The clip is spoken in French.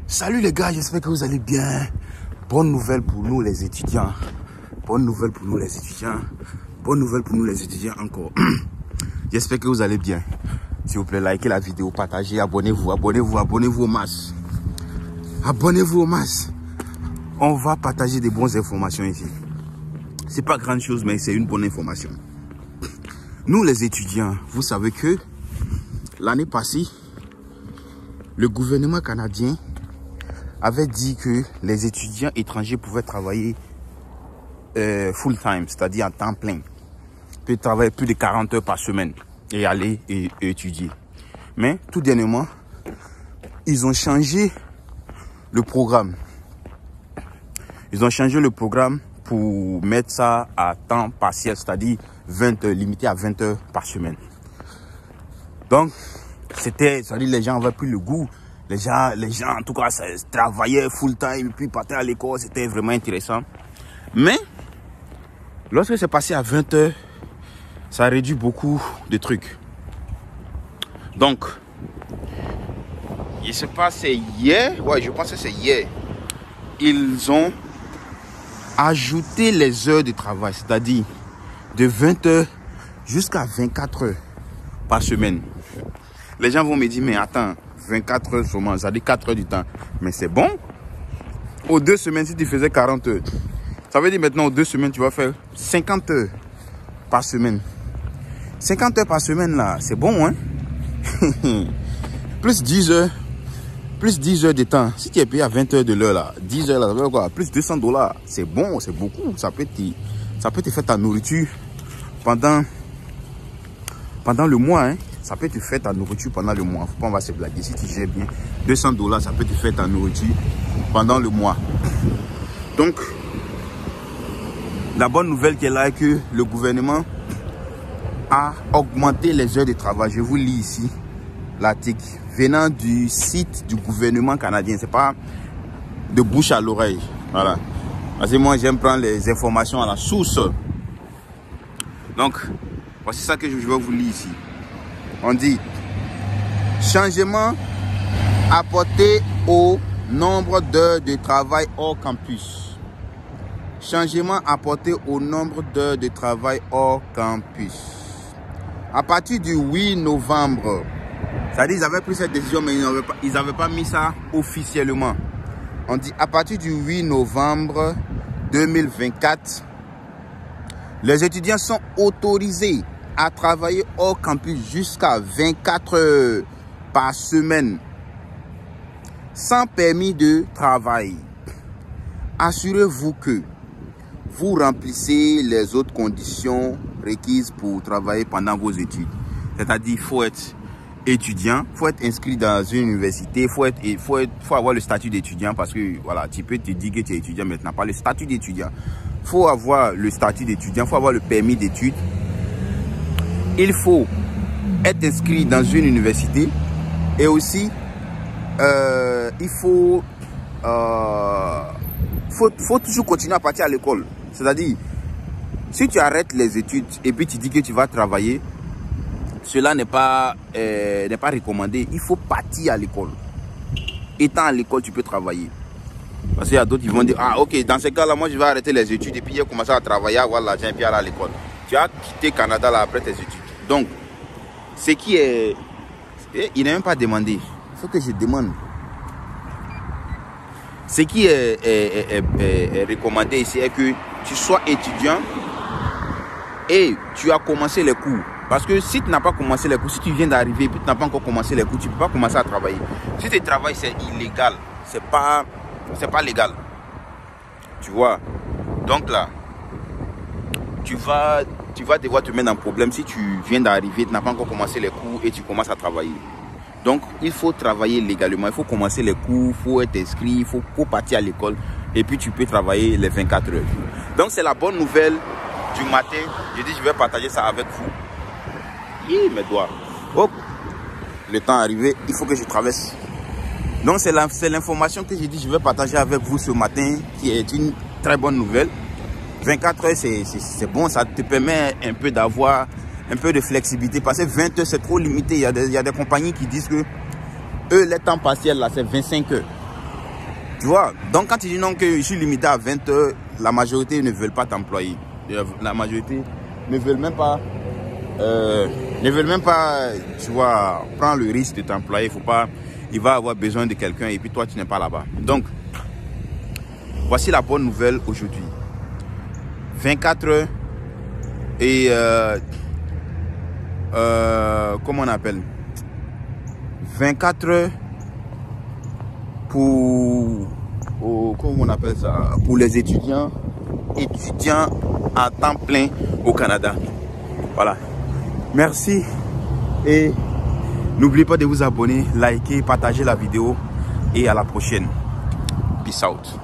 Salut les gars, j'espère que vous allez bien. Bonne nouvelle pour nous les étudiants. Bonne nouvelle pour nous les étudiants. Bonne nouvelle pour nous les étudiants encore. J'espère que vous allez bien. S'il vous plaît, likez la vidéo, partagez, abonnez-vous au max. Abonnez-vous au max. On va partager des bonnes informations ici. C'est pas grande chose, mais c'est une bonne information. Nous les étudiants, vous savez que l'année passée, le gouvernement canadien avait dit que les étudiants étrangers pouvaient travailler full time, c'est-à-dire en temps plein. Ils peuvent travailler plus de 40 heures par semaine et aller et étudier. Mais tout dernièrement, ils ont changé le programme. Ils ont changé le programme pour mettre ça à temps partiel, c'est-à-dire 20 heures, limité à 20 heures par semaine. Donc, c'est-à-dire les gens n'avaient plus le goût. Les gens, en tout cas, travaillaient full time, puis partaient à l'école. C'était vraiment intéressant. Mais, lorsque c'est passé à 20 heures, ça a réduit beaucoup de trucs. Donc, je ne sais pas, c'est hier. Ouais, je pense que c'est hier. Ils ont ajouté les heures de travail, c'est-à-dire de 20 heures jusqu'à 24 heures par semaine. Les gens vont me dire, mais attends, 24 heures seulement, ça dit 4 heures du temps. Mais c'est bon. Aux 2 semaines, si tu faisais 40 heures, ça veut dire maintenant aux 2 semaines, tu vas faire 50 heures par semaine. 50 heures par semaine, là, c'est bon, hein? Plus 10 heures. Plus 10 heures de temps. Si tu es payé à 20 heures de l'heure, là, 10 heures, là, ça veut dire quoi? Plus $200. C'est bon, c'est beaucoup. Ça peut te faire ta nourriture pendant le mois, hein? Ça peut te faire ta nourriture pendant le mois. Faut pas, on va se blaguer. Si tu gères bien, $200, ça peut te faire ta nourriture pendant le mois. Donc, la bonne nouvelle qui est là est que le gouvernement a augmenté les heures de travail. Je vous lis ici l'article venant du site du gouvernement canadien. C'est pas de bouche à l'oreille. Voilà. Parce que moi, j'aime prendre les informations à la source. Donc, voici ça que je vais vous lire ici. On dit, changement apporté au nombre d'heures de travail hors campus. Changement apporté au nombre d'heures de travail hors campus. À partir du 8 novembre, c'est-à-dire ils avaient pris cette décision, mais ils n'avaient pas mis ça officiellement. On dit, à partir du 8 novembre 2024, les étudiants sont autorisés à travailler hors campus jusqu'à 24 heures par semaine sans permis de travail. Assurez-vous que vous remplissez les autres conditions requises pour travailler pendant vos études. C'est-à-dire, il faut être étudiant, il faut être inscrit dans une université, il faut avoir le statut d'étudiant parce que voilà, tu peux te dire que tu es étudiant mais tu n'as pas le statut d'étudiant. Il faut avoir le statut d'étudiant, il faut avoir le permis d'études. Il faut être inscrit dans une université et aussi il faut toujours continuer à partir à l'école. C'est-à-dire, si tu arrêtes les études et puis tu dis que tu vas travailler, cela n'est pas recommandé. Il faut partir à l'école. Étant à l'école, tu peux travailler. Parce qu'il y a d'autres qui vont dire, ah ok, dans ce cas-là, moi je vais arrêter les études et puis j'ai commencé à travailler, à avoir l'argent et puis aller à l'école. Tu as quitté le Canada là après tes études. Donc, ce qui est... Il n'est même pas demandé. Il faut que je demande. Ce qui est recommandé ici est que tu sois étudiant et tu as commencé les cours. Parce que si tu n'as pas commencé les cours, si tu viens d'arriver et tu n'as pas encore commencé les cours, tu ne peux pas commencer à travailler. Si tu travailles, c'est illégal. C'est pas légal. Tu vois. Donc là, tu vas devoir te mettre en problème si tu viens d'arriver, tu n'as pas encore commencé les cours et tu commences à travailler. Donc, il faut travailler légalement, il faut commencer les cours, il faut être inscrit, il faut partir à l'école et puis tu peux travailler les 24 heures. Donc, c'est la bonne nouvelle du matin. Je dis, je vais partager ça avec vous. Mes doigts. Hop, le temps est arrivé, il faut que je traverse. Donc, c'est l'information que j'ai dit, je vais partager avec vous ce matin qui est une très bonne nouvelle. 24 heures, c'est bon, ça te permet un peu d'avoir un peu de flexibilité parce que 20 heures, c'est trop limité. Il y a des compagnies qui disent que eux, les temps partiels, là, c'est 25 heures. Tu vois, donc quand tu dis non que je suis limité à 20 heures, la majorité ne veulent pas t'employer. La majorité ne veulent même pas, tu vois, prendre le risque de t'employer. Faut pas, il va avoir besoin de quelqu'un et puis toi tu n'es pas là-bas. Donc, voici la bonne nouvelle aujourd'hui. 24 heures et comment on appelle, 24 heures pour comment on appelle ça, pour les étudiants à temps plein au Canada. Voilà, merci et n'oubliez pas de vous abonner, liker, partager la vidéo et à la prochaine. Peace out.